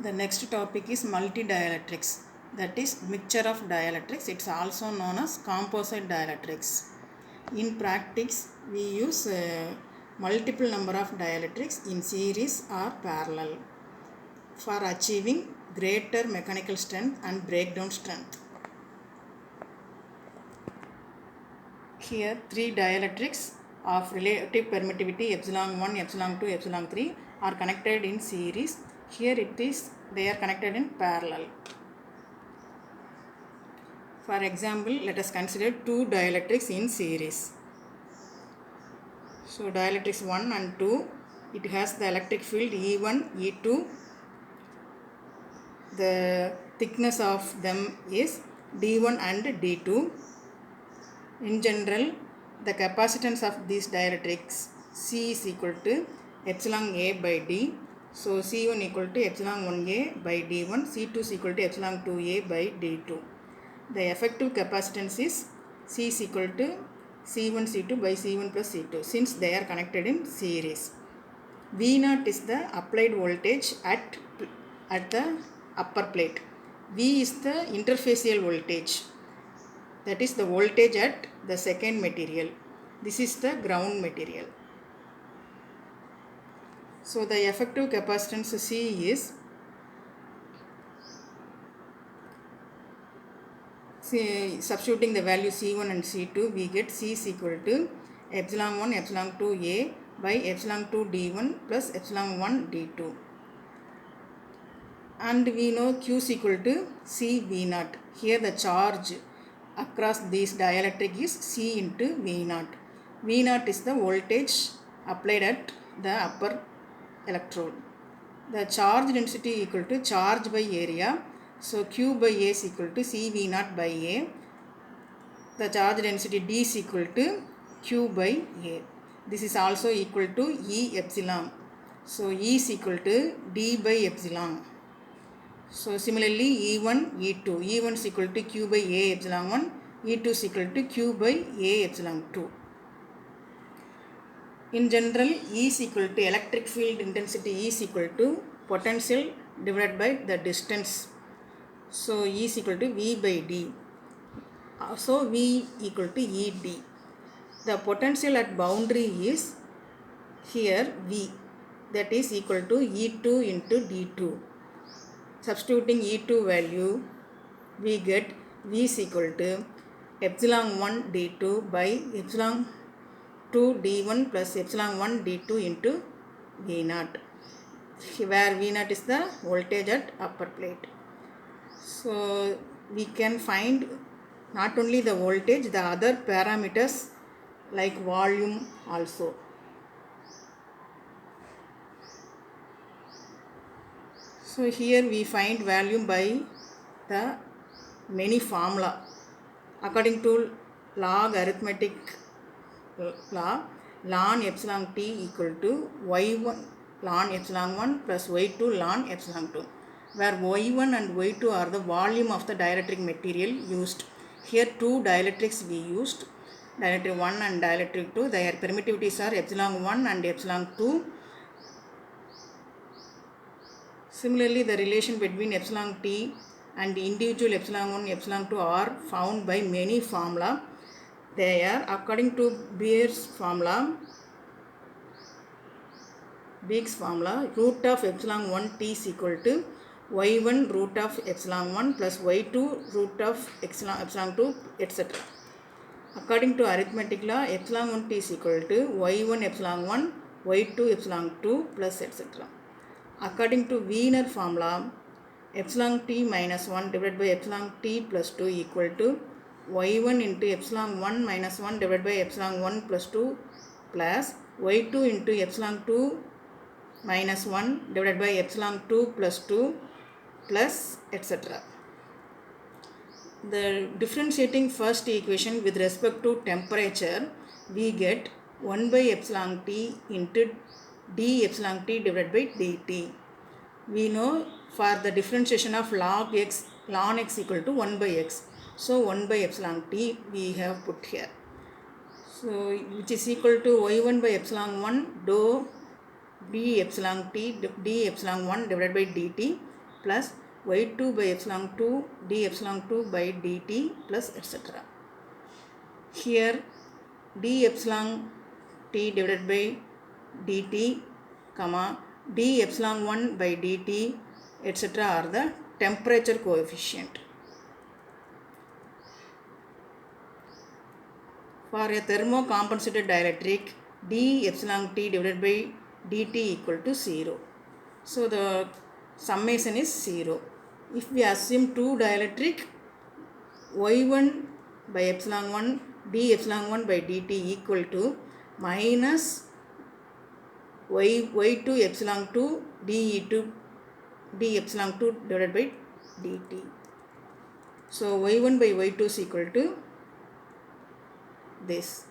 The next topic is multidielectrics, that is mixture of dielectrics. It's also known as composite dielectrics. In practice, we use multiple number of dielectrics in series or parallel for achieving greater mechanical strength and breakdown strength. Here three dielectrics of relative permittivity epsilon 1, epsilon 2, epsilon 3 are connected in series. Here they are connected in parallel. For example, let us consider two dielectrics in series. So dielectrics 1 and 2, it has the electric field E1, E2. The thickness of them is D1 and D2. In general, the capacitance of these dielectrics C is equal to epsilon A by D. So C1 equal to epsilon 1A by D1, C2 is equal to epsilon 2A by D2. The effective capacitance is C is equal to C1 C2 by C1 plus C2 since they are connected in series. V0 is the applied voltage at the upper plate. V is the interfacial voltage, that is the voltage at the second material. This is the ground material. So the effective capacitance C is substituting the value C1 and C2, we get C is equal to epsilon 1 epsilon 2A by epsilon 2 D1 plus epsilon 1 D2. And we know Q is equal to C V0. Here the charge across this dielectric is C into V0. V0 is the voltage applied at the upper electrode. The charge density equal to charge by area. So Q by A is equal to C V0 by A. The charge density D is equal to Q by A. This is also equal to E epsilon. So E is equal to D by epsilon. So similarly E1, E2. E1 is equal to Q by A epsilon 1. E2 is equal to Q by A epsilon 2. In general, E is equal to electric field intensity E is equal to potential divided by the distance. So E is equal to V by D. So V equal to ED. The potential at boundary is here V, that is equal to E2 into D2. Substituting E2 value, we get V is equal to epsilon 1 D2 by epsilon 2 D1 plus epsilon 1 D2 into V0, where V0 is the voltage at upper plate. So we can find not only the voltage, the other parameters like volume also. So here we find volume by the many formula. According to log arithmetic law, ln epsilon t equal to y1 ln epsilon 1 plus y2 ln epsilon 2, where y1 and y2 are the volume of the dielectric material used. Here two dielectrics we used, dielectric 1 and dielectric 2. Their permittivities are epsilon 1 and epsilon 2. Similarly, the relation between epsilon t and individual epsilon 1, epsilon 2 are found by many formula. They are according to Beer's formula, root of epsilon 1 t is equal to y1 root of epsilon 1 plus y2 root of epsilon 2, etc. According to arithmetic law, epsilon 1 t is equal to y1 epsilon 1, y2 epsilon 2 plus etc. According to Wiener formula, epsilon t minus 1 divided by epsilon t plus 2 equal to y1 into epsilon 1 minus 1 divided by epsilon 1 plus 2 plus y2 into epsilon 2 minus 1 divided by epsilon 2 plus 2 plus etc. The differentiating first equation with respect to temperature, we get 1 by epsilon t into d epsilon t divided by dt. We know for the differentiation of log x, ln x equal to 1 by x. So 1 by epsilon t we have put here. So which is equal to y1 by epsilon 1 dou d epsilon t d epsilon 1 divided by dt plus y2 by epsilon 2 d epsilon 2 by dt plus etc. Here d epsilon t divided by dt comma d epsilon 1 by dt etc. are the temperature coefficient. For a thermocompensated dielectric, d epsilon t divided by dt equal to 0. So the summation is 0. If we assume two dielectric, y1 by epsilon 1 d epsilon 1 by dt equal to minus y2 epsilon 2 de2 d epsilon 2 divided by dt. So y1 by y2 is equal to this,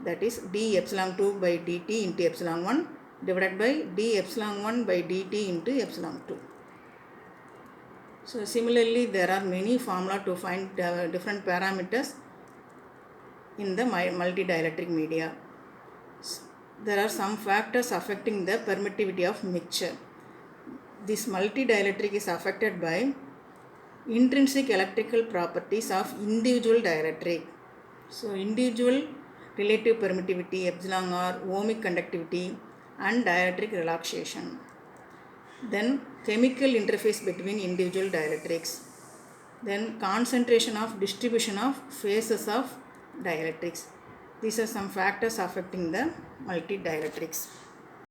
that is d epsilon 2 by dt into epsilon 1 divided by d epsilon 1 by dt into epsilon 2. So similarly there are many formula to find different parameters in the multi-dielectric media. There are some factors affecting the permittivity of mixture. This multi-dielectric is affected by intrinsic electrical properties of individual dielectric. So individual relative permittivity, epsilon r, ohmic conductivity and dielectric relaxation. Then chemical interface between individual dielectrics. Then concentration of distribution of phases of dielectrics. These are some factors affecting the multi-dielectrics.